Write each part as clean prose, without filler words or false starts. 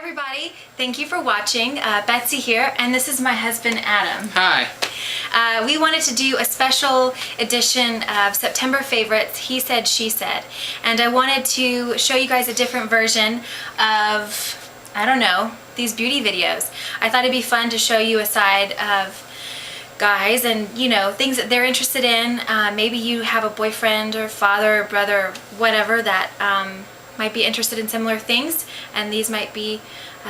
everybody, thank you for watching. Betsy here, and this is my husband Adam. Hi. We wanted to do a special edition of September Favorites, He Said, She Said. And I wanted to show you guys a different version of, I don't know, these beauty videos. I thought it'd be fun to show you a side of guys and, you know, things that they're interested in. Maybe you have a boyfriend or father or brother or whatever that might be interested in similar things, and these might be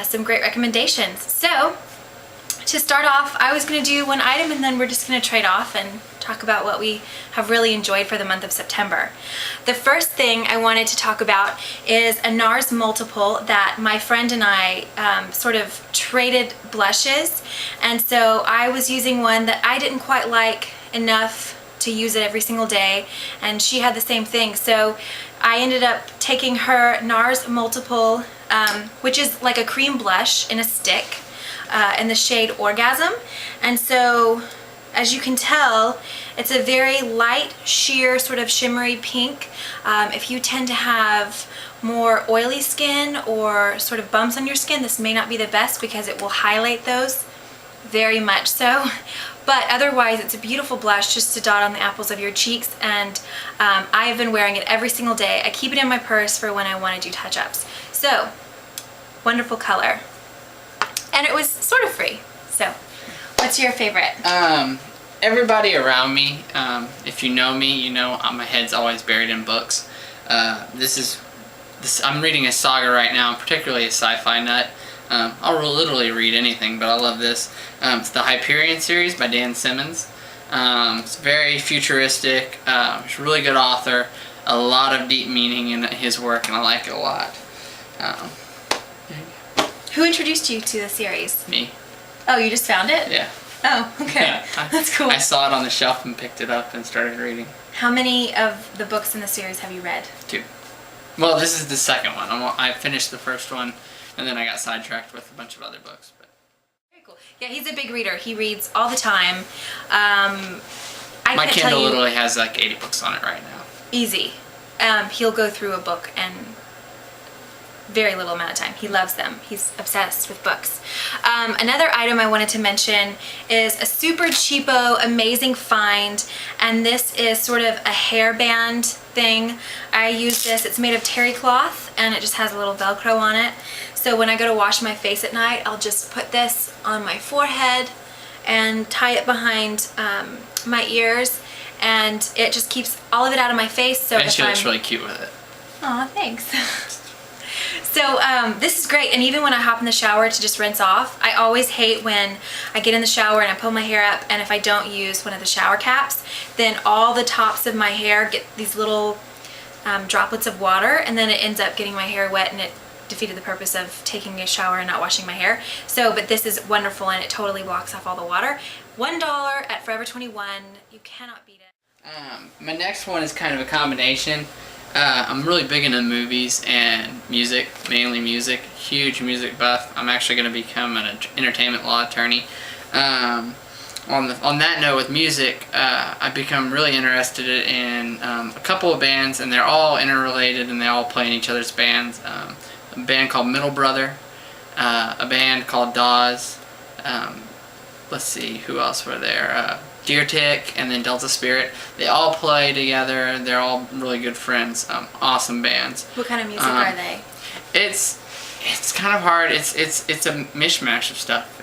some great recommendations. So to start off, I was going to do one item and then we're just going to trade off and talk about what we have really enjoyed for the month of September. The first thing I wanted to talk about is a NARS multiple that my friend and I sort of traded blushes, and so I was using one that I didn't quite like enough to use it every single day, and she had the same thing. So I ended up taking her NARS multiple, which is like a cream blush in a stick, in the shade Orgasm. And so as you can tell, it's a very light, sheer, sort of shimmery pink. If you tend to have more oily skin or sort of bumps on your skin, this may not be the best because it will highlight those very much so. But otherwise, it's a beautiful blush just to dot on the apples of your cheeks, and I have been wearing it every single day. I keep it in my purse for when I want to do touch-ups. So, wonderful color. And it was sort of free. So, what's your favorite? Everybody around me, if you know me, you know my head's always buried in books. I'm reading a saga right now, particularly a sci-fi nut. I'll literally read anything, but I love this. It's the Hyperion series by Simmons. It's very futuristic. He's a really good author. A lot of deep meaning in his work, and I like it a lot. Who introduced you to the series? Me. Oh, you just found it? Yeah. Oh, okay. Yeah, That's cool. I saw it on the shelf and picked it up and started reading. How many of the books in the series have you read? 2. Well, this is the second one. I finished the first one, and then I got sidetracked with a bunch of other books. But very cool. Yeah, he's a big reader. He reads all the time. My Kindle literally has like 80 books on it right now. Easy. He'll go through a book in very little amount of time. He loves them. He's obsessed with books. Another item I wanted to mention is a super cheapo, amazing find, and this is sort of a hairband thing. I use this. It's made of terry cloth, and it just has a little Velcro on it. So when I go to wash my face at night, I'll just put this on my forehead and tie it behind my ears, and it just keeps all of it out of my face. So and she looks really cute with it. Aw, thanks. So this is great, and even when I hop in the shower to just rinse off, I always hate when I get in the shower and I pull my hair up, and if I don't use one of the shower caps, then all the tops of my hair get these little droplets of water, and then it ends up getting my hair wet, and it defeated the purpose of taking a shower and not washing my hair. So, but this is wonderful, and it totally walks off all the water. $1 at Forever 21. You cannot beat it. My next one is kind of a combination. I'm really big into movies and music, mainly music. Huge music buff. I'm actually going to become an entertainment law attorney. On that note, with music, I've become really interested in a couple of bands, and they're all interrelated, and they all play in each other's bands. A band called Middle Brother, a band called Dawes. Let's see, who else were there? Deer Tick, and then Delta Spirit. They all play together. They're all really good friends. Awesome bands. What kind of music are they? It's kind of hard. It's a mishmash of stuff.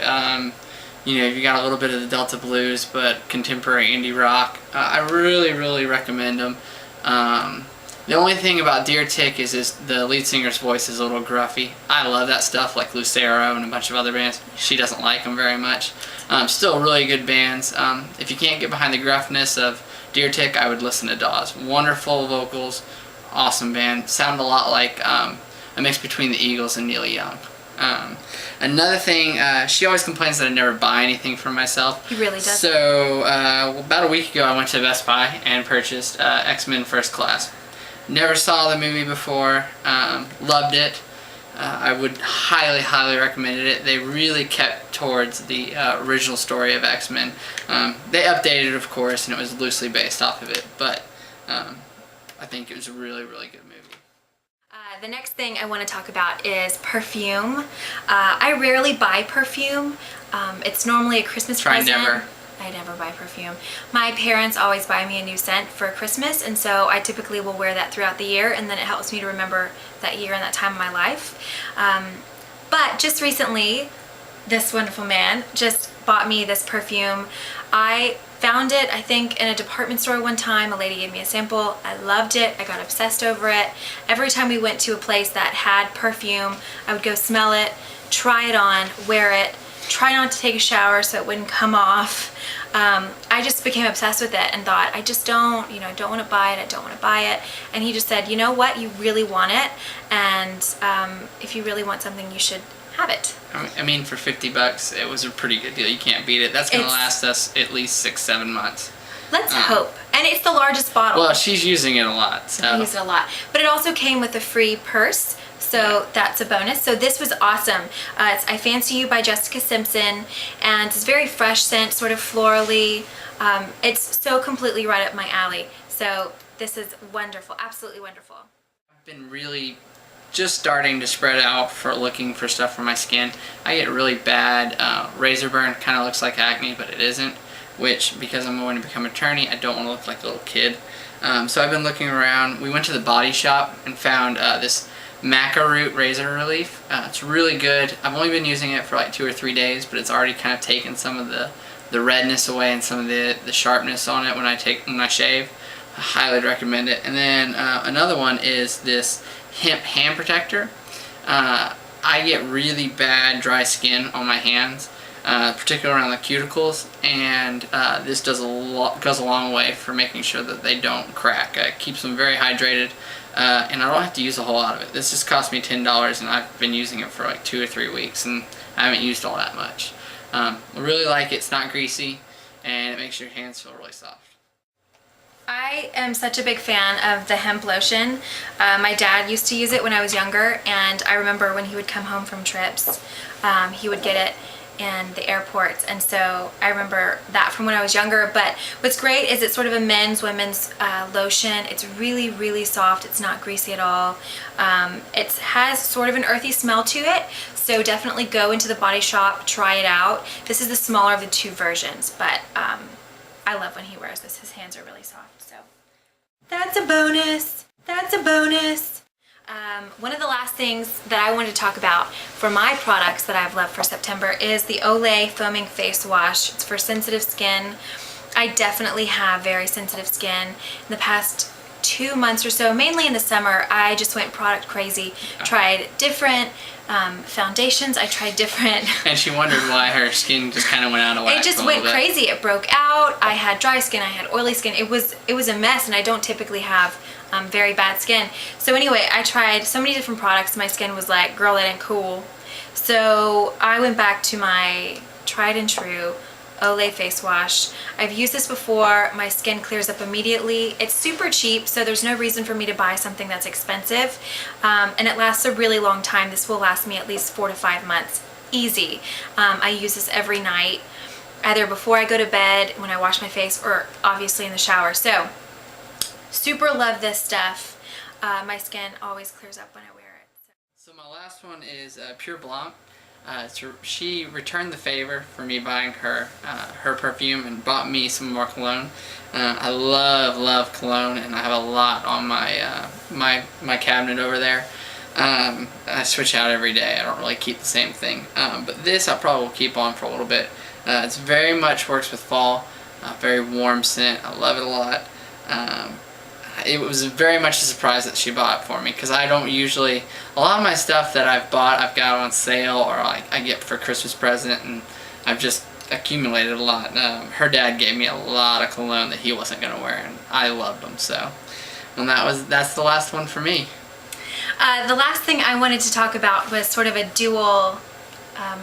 You know, you got a little bit of the Delta blues, but contemporary indie rock. I really recommend them. The only thing about Deer Tick is the lead singer's voice is a little gruffy. I love that stuff, like Lucero and a bunch of other bands. She doesn't like them very much. Still really good bands. If you can't get behind the gruffness of Deer Tick, I would listen to Dawes. Wonderful vocals, awesome band. Sound a lot like a mix between the Eagles and Neil Young. Another thing, she always complains that I never buy anything for myself. He really does. So about a week ago, I went to Best Buy and purchased X-Men First Class. Never saw the movie before. Loved it. I would highly recommend it. They really kept towards the original story of X-Men. They updated it, of course, and it was loosely based off of it, but I think it was a really good movie. The next thing I want to talk about is perfume. I rarely buy perfume. It's normally a Christmas present. Never. I never buy perfume. My parents always buy me a new scent for Christmas, and so I typically will wear that throughout the year, and then it helps me to remember that year and that time of my life. But just recently, this wonderful man just bought me this perfume. I found it, I think, in a department store one time. A lady gave me a sample. I loved it. I got obsessed over it. Every time we went to a place that had perfume, I would go smell it, try it on, wear it, try not to take a shower so it wouldn't come off. I just became obsessed with it and thought, I just don't want to buy it. I don't want to buy it. And he just said, you know what? You really want it. And if you really want something, you should have it. I mean, for $50, it was a pretty good deal. You can't beat it. That's going to last us at least 6-7 months. Let's hope. And it's the largest bottle. Well, she's using it a lot. So. I use it a lot. But it also came with a free purse. So that's a bonus. So this was awesome. It's I Fancy You by Jessica Simpson, and it's very fresh scent, sort of florally. It's so completely right up my alley. So this is wonderful, absolutely wonderful. I've been really just starting to spread out for looking for stuff for my skin. I get really bad razor burn. Kind of looks like acne, but it isn't. Which, because I'm going to become an attorney, I don't want to look like a little kid. So I've been looking around. We went to the Body Shop and found this Maca root razor relief. It's really good. I've only been using it for like 2 or 3 days, but it's already kind of taken some of the redness away and some of the sharpness on it when I shave. I highly recommend it. And then another one is this Hemp hand protector. I get really bad dry skin on my hands, particularly around the cuticles, and this goes a long way for making sure that they don't crack. It keeps them very hydrated. And I don't have to use a whole lot of it. This just cost me $10, and I've been using it for like 2 or 3 weeks, and I haven't used all that much. I really like it. It's not greasy, and it makes your hands feel really soft. I am such a big fan of the hemp lotion. My dad used to use it when I was younger, and I remember when he would come home from trips, he would get it in the airports, and so I remember that from when I was younger. But what's great is it's sort of a women's lotion. It's really, really soft. It's not greasy at all. It has sort of an earthy smell to it, so definitely go into the Body Shop, try it out. This is the smaller of the 2 versions, but I love when he wears this. His hands are really soft, so that's a bonus. That's a bonus. One of the last things that I wanted to talk about for my products that I've loved for September is the Olay Foaming Face Wash. It's for sensitive skin. I definitely have very sensitive skin. In the past 2 months or so, mainly in the summer, I just went product crazy. Tried different foundations. I tried different... And she wondered why her skin just kind of went out of whack. It just went crazy. It broke out. I had dry skin. I had oily skin. It was a mess, and I don't typically have very bad skin. So anyway, I tried so many different products. My skin was like, girl, that ain't cool. So I went back to my tried and true Olay face wash. I've used this before. My skin clears up immediately. It's super cheap, so there's no reason for me to buy something that's expensive. And it lasts a really long time. This will last me at least 4 to 5 months. Easy. I use this every night, either before I go to bed, when I wash my face, or obviously in the shower. So super love this stuff. My skin always clears up when I wear it. So my last one is Pure Blanc. She returned the favor for me buying her perfume and bought me some more cologne. I love cologne, and I have a lot on my cabinet over there. I switch out every day. I don't really keep the same thing. But this I probably will keep on for a little bit. It's very much works with fall. Very warm scent. I love it a lot. It was very much a surprise that she bought it for me, because I don't usually, a lot of my stuff that I've bought I've got on sale, or I get for Christmas present, and I've just accumulated a lot. Her dad gave me a lot of cologne that he wasn't going to wear, and I loved them. So, and that's the last one for me. The last thing I wanted to talk about was sort of a dual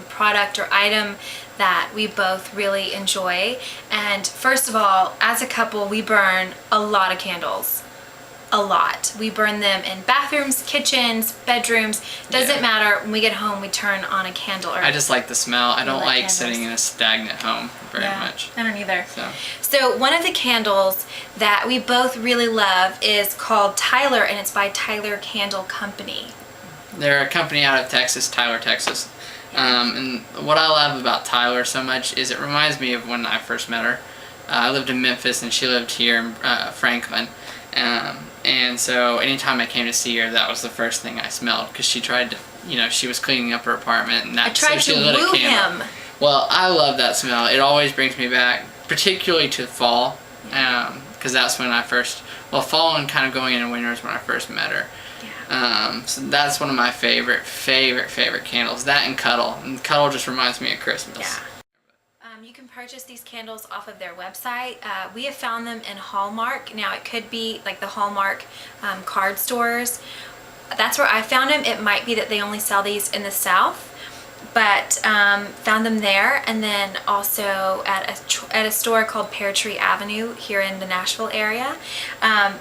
product or item that we both really enjoy. And first of all, as a couple, we burn a lot of candles. A lot. We burn them in bathrooms, kitchens, bedrooms. Doesn't matter. When we get home, we turn on a candle. I just like the smell. I don't like sitting in a stagnant home. very much. I don't either. So one of the candles that we both really love is called Tyler, and it's by Tyler Candle Company. they're a company out of Texas, Tyler, Texas. And what I love about Tyler so much is it reminds me of when I first met her. I lived in Memphis and she lived here in Franklin. And so anytime I came to see her, that was the first thing I smelled, because she tried to, she was cleaning up her apartment, and I tried to woo him. Well, I love that smell. It always brings me back, particularly to fall, because that's when fall and kind of going into winter is when I first met her. So that's one of my favorite candles. That and Cuddle. And Cuddle just reminds me of Christmas. Yeah. You can purchase these candles off of their website. We have found them in Hallmark. Now it could be like the Hallmark card stores. That's where I found them. It might be that they only sell these in the South, but found them there, and then also at a store called Pear Tree Avenue here in the Nashville area.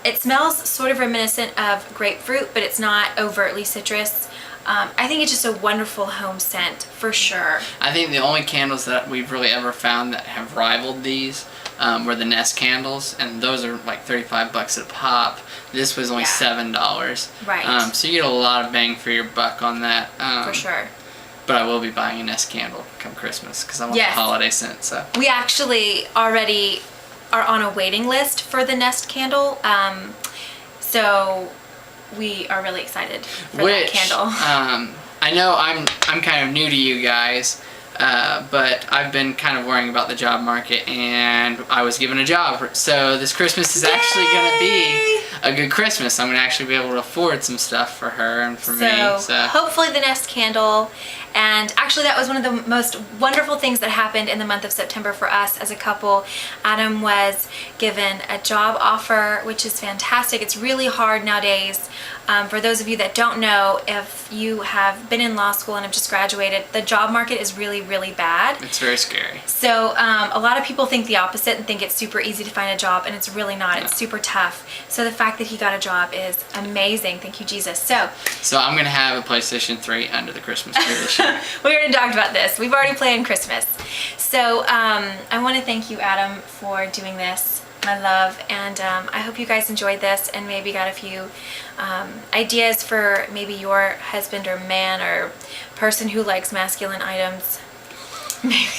It smells sort of reminiscent of grapefruit, but it's not overtly citrus. I think it's just a wonderful home scent for sure. I think the only candles that we've really ever found that have rivaled these were the Nest candles, and those are like $35 a pop. This was only $7. Right. So you get a lot of bang for your buck on that. For sure. But I will be buying a Nest candle come Christmas, because I want the holiday scent. So we actually already are on a waiting list for the Nest candle. So we are really excited for that candle. I know I'm kind of new to you guys, but I've been kind of worrying about the job market, and I was given a job. So this Christmas is actually going to be a good Christmas. I'm going to actually be able to afford some stuff for her and for me. So hopefully the Nest candle. And actually that was one of the most wonderful things that happened in the month of September for us as a couple. Adam was given a job offer, which is fantastic. It's really hard nowadays. For those of you that don't know, if you have been in law school and have just graduated, the job market is really, really bad. It's very scary. So a lot of people think the opposite and think it's super easy to find a job, and it's really not. It's super tough. So the fact that he got a job is amazing. Thank you, Jesus. So I'm going to have a PlayStation 3 under the Christmas tree this year. We already talked about this. We've already planned Christmas. So I want to thank you, Adam, for doing this, my love. And I hope you guys enjoyed this and maybe got a few ideas for maybe your husband or man or person who likes masculine items. Maybe.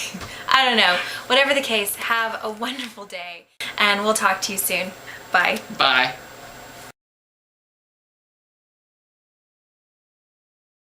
I don't know. Whatever the case, have a wonderful day. And we'll talk to you soon. Bye. Bye.